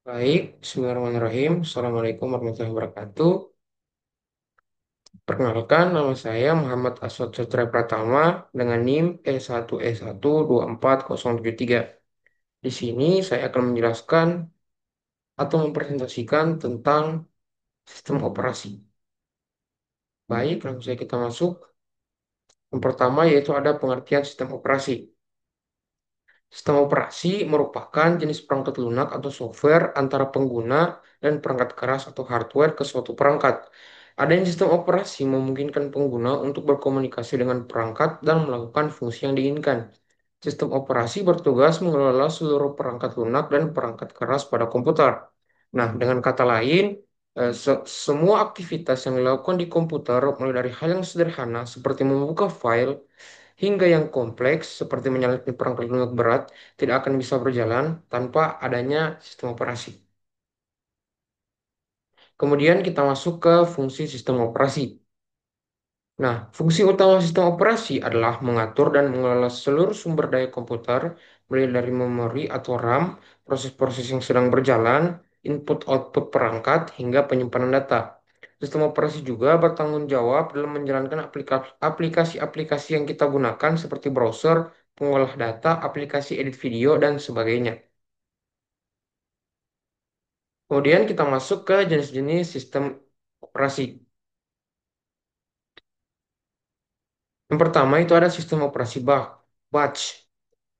Baik, Bismillahirrahmanirrahim. Assalamualaikum warahmatullahi wabarakatuh. Perkenalkan, nama saya Muhammad Aswad Satria Pratama dengan NIM E1E1240073. Di sini saya akan menjelaskan atau mempresentasikan tentang sistem operasi. Baik, langsung saja kita masuk. Yang pertama yaitu ada pengertian sistem operasi. Sistem operasi merupakan jenis perangkat lunak atau software antara pengguna dan perangkat keras atau hardware ke suatu perangkat. Adanya sistem operasi memungkinkan pengguna untuk berkomunikasi dengan perangkat dan melakukan fungsi yang diinginkan. Sistem operasi bertugas mengelola seluruh perangkat lunak dan perangkat keras pada komputer. Nah, dengan kata lain, semua aktivitas yang dilakukan di komputer, mulai dari hal yang sederhana seperti membuka file, hingga yang kompleks seperti menyalakan perangkat lunak berat tidak akan bisa berjalan tanpa adanya sistem operasi. Kemudian kita masuk ke fungsi sistem operasi. Nah, fungsi utama sistem operasi adalah mengatur dan mengelola seluruh sumber daya komputer, mulai dari memori atau RAM, proses-proses yang sedang berjalan, input-output perangkat, hingga penyimpanan data. Sistem operasi juga bertanggung jawab dalam menjalankan aplikasi-aplikasi yang kita gunakan seperti browser, pengolah data, aplikasi edit video, dan sebagainya. Kemudian kita masuk ke jenis-jenis sistem operasi. Yang pertama itu ada sistem operasi batch.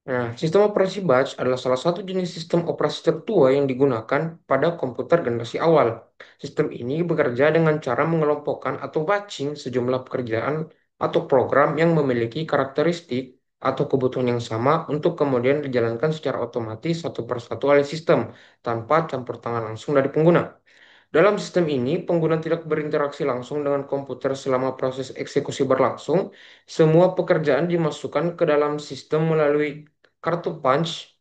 Nah, sistem operasi batch adalah salah satu jenis sistem operasi tertua yang digunakan pada komputer generasi awal. Sistem ini bekerja dengan cara mengelompokkan atau batching sejumlah pekerjaan atau program yang memiliki karakteristik atau kebutuhan yang sama untuk kemudian dijalankan secara otomatis satu persatu oleh sistem tanpa campur tangan langsung dari pengguna. Dalam sistem ini, pengguna tidak berinteraksi langsung dengan komputer selama proses eksekusi berlangsung. Semua pekerjaan dimasukkan ke dalam sistem melalui kartu punch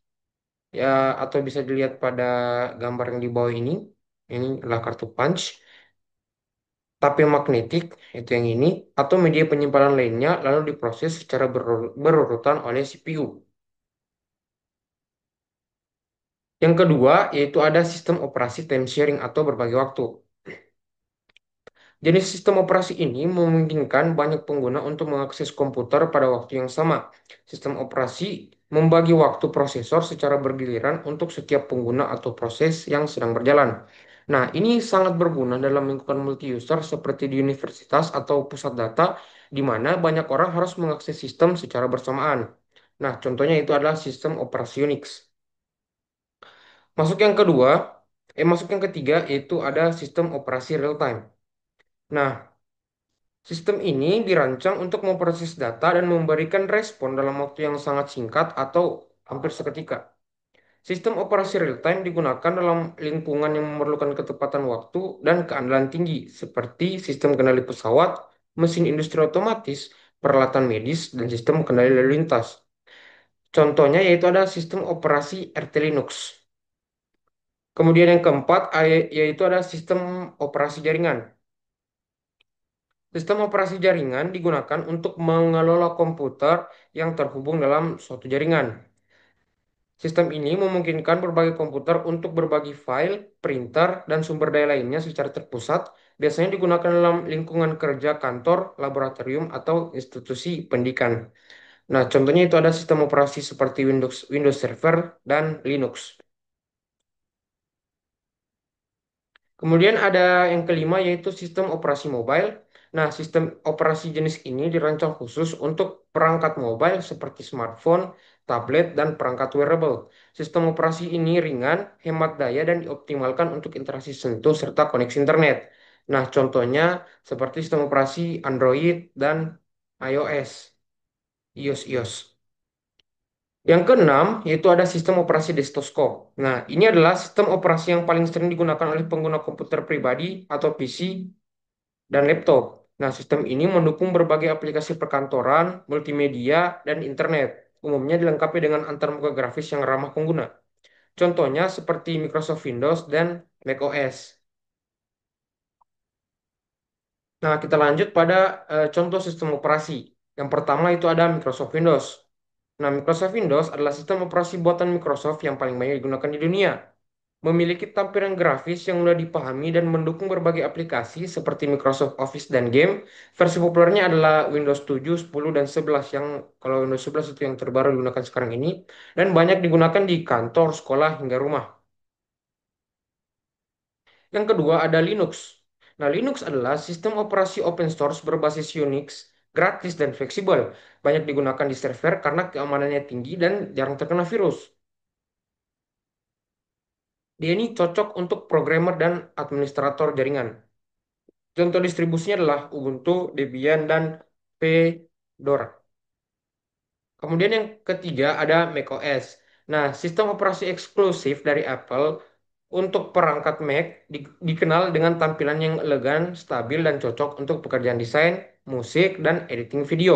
ya, atau bisa dilihat pada gambar yang di bawah ini. Ini adalah kartu punch, tapi magnetik itu yang ini atau media penyimpanan lainnya lalu diproses secara berurutan oleh CPU. Yang kedua yaitu ada sistem operasi time sharing atau berbagi waktu. Jenis sistem operasi ini memungkinkan banyak pengguna untuk mengakses komputer pada waktu yang sama. Sistem operasi membagi waktu prosesor secara bergiliran untuk setiap pengguna atau proses yang sedang berjalan. Nah, ini sangat berguna dalam lingkungan multi-user seperti di universitas atau pusat data, di mana banyak orang harus mengakses sistem secara bersamaan. Nah, contohnya itu adalah sistem operasi Unix. Masuk yang ketiga, yaitu ada sistem operasi real time. Nah, sistem ini dirancang untuk memproses data dan memberikan respon dalam waktu yang sangat singkat atau hampir seketika. Sistem operasi real-time digunakan dalam lingkungan yang memerlukan ketepatan waktu dan keandalan tinggi, seperti sistem kendali pesawat, mesin industri otomatis, peralatan medis, dan sistem kendali lalu lintas. Contohnya yaitu ada sistem operasi RT Linux. Kemudian yang keempat yaitu ada sistem operasi jaringan. Sistem operasi jaringan digunakan untuk mengelola komputer yang terhubung dalam suatu jaringan. Sistem ini memungkinkan berbagai komputer untuk berbagi file, printer, dan sumber daya lainnya secara terpusat, biasanya digunakan dalam lingkungan kerja kantor, laboratorium, atau institusi pendidikan. Nah, contohnya itu ada sistem operasi seperti Windows Server dan Linux. Kemudian ada yang kelima yaitu sistem operasi mobile. Nah, sistem operasi jenis ini dirancang khusus untuk perangkat mobile seperti smartphone, tablet, dan perangkat wearable. Sistem operasi ini ringan, hemat daya, dan dioptimalkan untuk interaksi sentuh serta koneksi internet. Nah, contohnya seperti sistem operasi Android dan iOS, iOS. Yang keenam, yaitu ada sistem operasi desktop. Nah, ini adalah sistem operasi yang paling sering digunakan oleh pengguna komputer pribadi atau PC dan laptop. Nah, sistem ini mendukung berbagai aplikasi perkantoran, multimedia, dan internet. Umumnya dilengkapi dengan antarmuka grafis yang ramah pengguna. Contohnya seperti Microsoft Windows dan macOS. Nah, kita lanjut pada contoh sistem operasi. Yang pertama itu ada Microsoft Windows. Nah, Microsoft Windows adalah sistem operasi buatan Microsoft yang paling banyak digunakan di dunia. Memiliki tampilan grafis yang mudah dipahami dan mendukung berbagai aplikasi seperti Microsoft Office dan game. Versi populernya adalah Windows 7, 10, dan 11 yang kalau Windows 11 itu yang terbaru digunakan sekarang ini dan banyak digunakan di kantor, sekolah, hingga rumah. Yang kedua ada Linux. Nah, Linux adalah sistem operasi open source berbasis Unix, gratis dan fleksibel. Banyak digunakan di server karena keamanannya tinggi dan jarang terkena virus. Dia ini cocok untuk programmer dan administrator jaringan. Contoh distribusinya adalah Ubuntu, Debian, dan Fedora. Kemudian yang ketiga ada macOS. Nah, sistem operasi eksklusif dari Apple untuk perangkat Mac dikenal dengan tampilan yang elegan, stabil, dan cocok untuk pekerjaan desain, musik, dan editing video.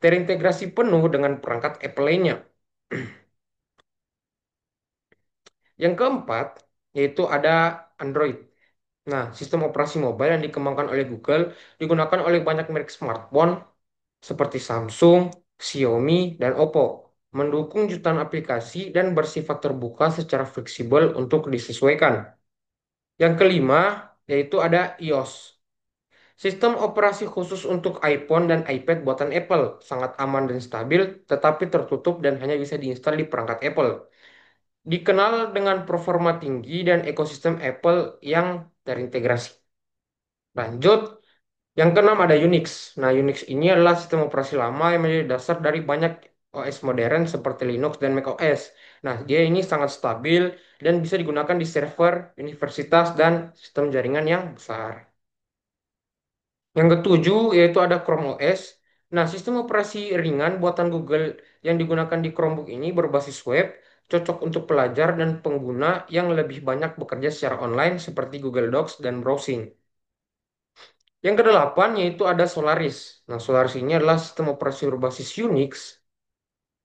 Terintegrasi penuh dengan perangkat Apple lainnya. Yang keempat, yaitu ada Android. Nah, sistem operasi mobile yang dikembangkan oleh Google digunakan oleh banyak merek smartphone seperti Samsung, Xiaomi, dan Oppo. Mendukung jutaan aplikasi dan bersifat terbuka secara fleksibel untuk disesuaikan. Yang kelima, yaitu ada iOS. Sistem operasi khusus untuk iPhone dan iPad buatan Apple. Sangat aman dan stabil, tetapi tertutup dan hanya bisa diinstal di perangkat Apple. Dikenal dengan performa tinggi dan ekosistem Apple yang terintegrasi. Lanjut, yang keenam ada Unix. Nah, Unix ini adalah sistem operasi lama yang menjadi dasar dari banyak OS modern seperti Linux dan macOS. Nah, dia ini sangat stabil dan bisa digunakan di server, universitas, dan sistem jaringan yang besar. Yang ketujuh yaitu ada Chrome OS. Nah, sistem operasi ringan buatan Google yang digunakan di Chromebook ini berbasis web, cocok untuk pelajar dan pengguna yang lebih banyak bekerja secara online seperti Google Docs dan browsing. Yang kedelapan yaitu ada Solaris. Nah, Solaris ini adalah sistem operasi berbasis Unix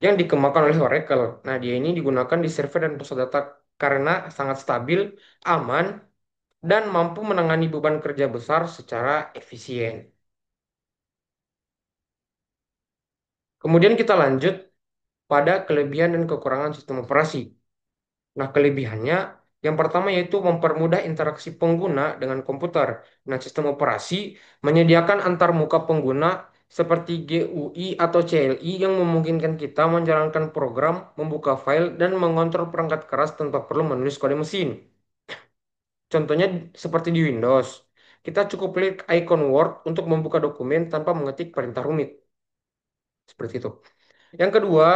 yang dikembangkan oleh Oracle. Nah, dia ini digunakan di server dan pusat data karena sangat stabil, aman, dan mampu menangani beban kerja besar secara efisien. Kemudian kita lanjut pada kelebihan dan kekurangan sistem operasi. Nah, kelebihannya yang pertama yaitu mempermudah interaksi pengguna dengan komputer. Nah, sistem operasi menyediakan antarmuka pengguna seperti GUI atau CLI yang memungkinkan kita menjalankan program, membuka file, dan mengontrol perangkat keras tanpa perlu menulis kode mesin. Contohnya seperti di Windows. Kita cukup klik icon Word untuk membuka dokumen tanpa mengetik perintah rumit. Seperti itu. Yang kedua,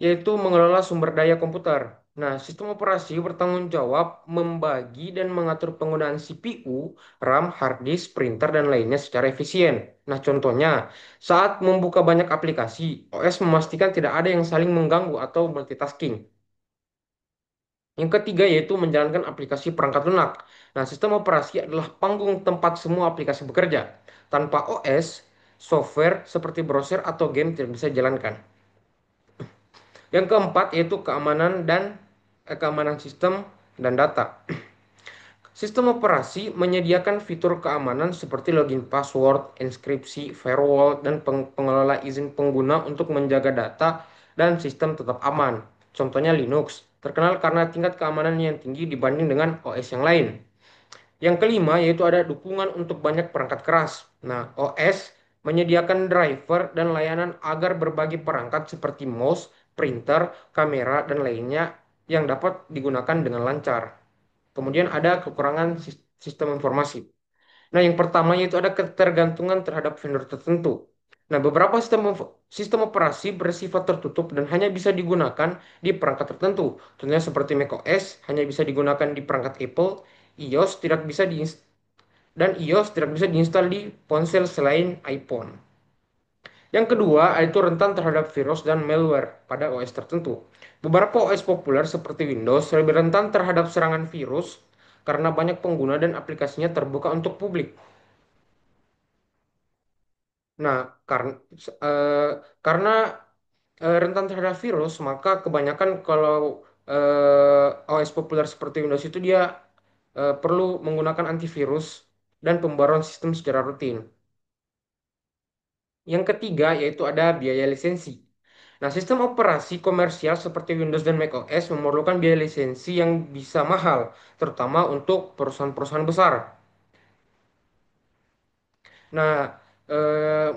yaitu mengelola sumber daya komputer. Nah, sistem operasi bertanggung jawab membagi dan mengatur penggunaan CPU, RAM, hard disk, printer, dan lainnya secara efisien. Nah, contohnya, saat membuka banyak aplikasi, OS memastikan tidak ada yang saling mengganggu atau multitasking. Yang ketiga yaitu menjalankan aplikasi perangkat lunak. Nah, sistem operasi adalah panggung tempat semua aplikasi bekerja. Tanpa OS, software seperti browser atau game tidak bisa dijalankan. Yang keempat yaitu keamanan sistem dan data. Sistem operasi menyediakan fitur keamanan seperti login password, enkripsi, firewall, dan pengelola izin pengguna untuk menjaga data dan sistem tetap aman. Contohnya Linux, terkenal karena tingkat keamanan yang tinggi dibanding dengan OS yang lain. Yang kelima yaitu ada dukungan untuk banyak perangkat keras. Nah, OS menyediakan driver dan layanan agar berbagai perangkat seperti mouse, printer, kamera, dan lainnya yang dapat digunakan dengan lancar. Kemudian ada kekurangan sistem informasi. Nah, yang pertama yaitu ada ketergantungan terhadap vendor tertentu. Nah, beberapa sistem operasi bersifat tertutup dan hanya bisa digunakan di perangkat tertentu. Contohnya seperti macOS hanya bisa digunakan di perangkat Apple, iOS tidak bisa iOS tidak bisa diinstal di ponsel selain iPhone. Yang kedua, itu rentan terhadap virus dan malware pada OS tertentu. Beberapa OS populer seperti Windows lebih rentan terhadap serangan virus karena banyak pengguna dan aplikasinya terbuka untuk publik. Nah, eh, karena rentan terhadap virus, maka kebanyakan kalau OS populer seperti Windows itu dia perlu menggunakan antivirus dan pembaruan sistem secara rutin. Yang ketiga yaitu ada biaya lisensi. Nah, sistem operasi komersial seperti Windows dan macOS memerlukan biaya lisensi yang bisa mahal, terutama untuk perusahaan-perusahaan besar. Nah,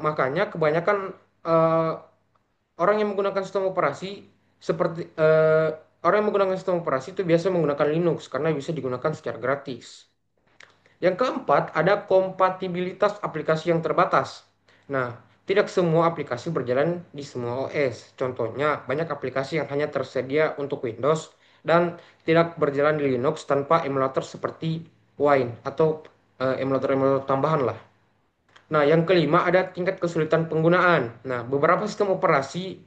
makanya kebanyakan eh, orang yang menggunakan sistem operasi seperti orang yang menggunakan sistem operasi itu biasa menggunakan Linux karena bisa digunakan secara gratis. Yang keempat, ada kompatibilitas aplikasi yang terbatas. Nah, tidak semua aplikasi berjalan di semua OS. Contohnya, banyak aplikasi yang hanya tersedia untuk Windows dan tidak berjalan di Linux tanpa emulator seperti Wine atau emulator-emulator tambahan lah. Nah, yang kelima ada tingkat kesulitan penggunaan. Nah, beberapa sistem operasi,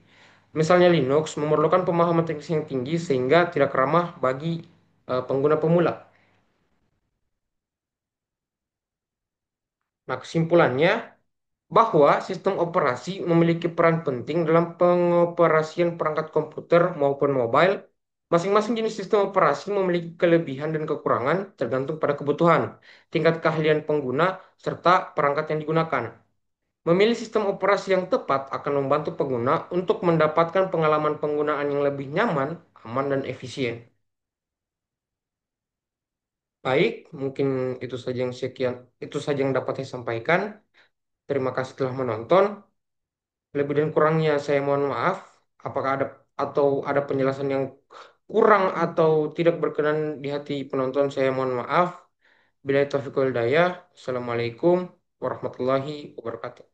misalnya Linux, memerlukan pemahaman teknis yang tinggi sehingga tidak ramah bagi pengguna pemula. Nah, kesimpulannya, bahwa sistem operasi memiliki peran penting dalam pengoperasian perangkat komputer maupun mobile. Masing-masing jenis sistem operasi memiliki kelebihan dan kekurangan tergantung pada kebutuhan, tingkat keahlian pengguna, serta perangkat yang digunakan. Memilih sistem operasi yang tepat akan membantu pengguna untuk mendapatkan pengalaman penggunaan yang lebih nyaman, aman, dan efisien. Baik, mungkin itu saja yang dapat saya sampaikan. Terima kasih telah menonton. Lebih dan kurangnya saya mohon maaf. Apakah ada penjelasan yang kurang atau tidak berkenan di hati penonton, saya mohon maaf. Bila taufiq wal hidayah. Assalamualaikum warahmatullahi wabarakatuh.